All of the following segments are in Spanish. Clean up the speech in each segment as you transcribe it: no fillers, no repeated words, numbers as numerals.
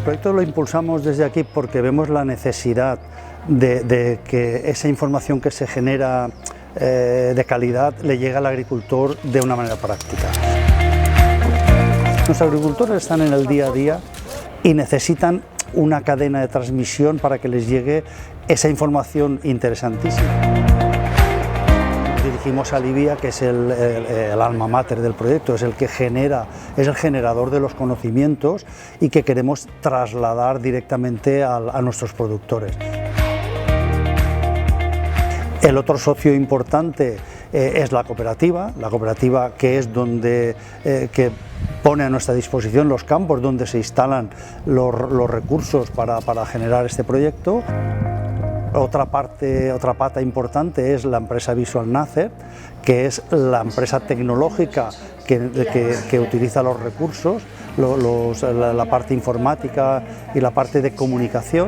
proyecto lo impulsamos desde aquí porque vemos la necesidad de que esa información que se genera de calidad le llegue al agricultor de una manera práctica. Los agricultores están en el día a día y necesitan una cadena de transmisión para que les llegue esa información interesantísima. Dirigimos a Livia, que es el alma mater del proyecto, es el que genera, es el generador de los conocimientos y que queremos trasladar directamente a nuestros productores. El otro socio importante es la cooperativa que es donde que pone a nuestra disposición los campos donde se instalan los recursos para generar este proyecto. Otra pata importante es la empresa Visual Nacer, que es la empresa tecnológica que utiliza los recursos, la parte informática y la parte de comunicación.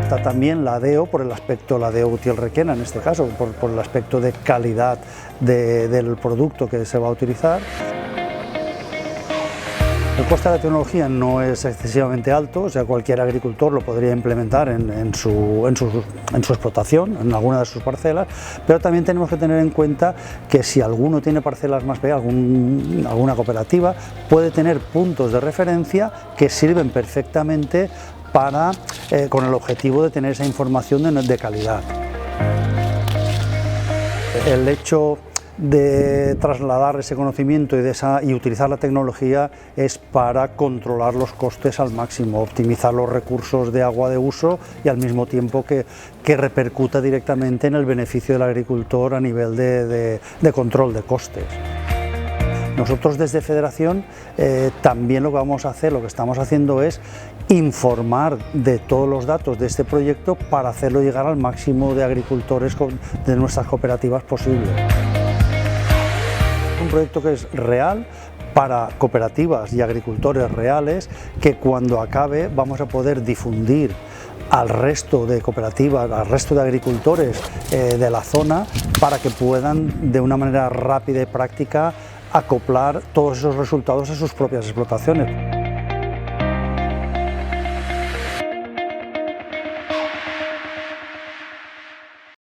Está también la ADEO, por el aspecto, la ADEO Utiel Requena en este caso, por el aspecto de calidad del producto que se va a utilizar. El coste de la tecnología no es excesivamente alto, o sea, cualquier agricultor lo podría implementar en su explotación, en alguna de sus parcelas, pero también tenemos que tener en cuenta que si alguno tiene parcelas más pequeñas, alguna cooperativa, puede tener puntos de referencia que sirven perfectamente con el objetivo de tener esa información de calidad. El hecho de trasladar ese conocimiento y utilizar la tecnología es para controlar los costes al máximo, optimizar los recursos de agua de uso y al mismo tiempo que repercuta directamente en el beneficio del agricultor a nivel de control de costes. Nosotros desde Federación también lo que estamos haciendo es informar de todos los datos de este proyecto para hacerlo llegar al máximo de agricultores de nuestras cooperativas posible. Un proyecto que es real para cooperativas y agricultores reales, que cuando acabe vamos a poder difundir al resto de cooperativas, al resto de agricultores de la zona, para que puedan de una manera rápida y práctica acoplar todos esos resultados a sus propias explotaciones.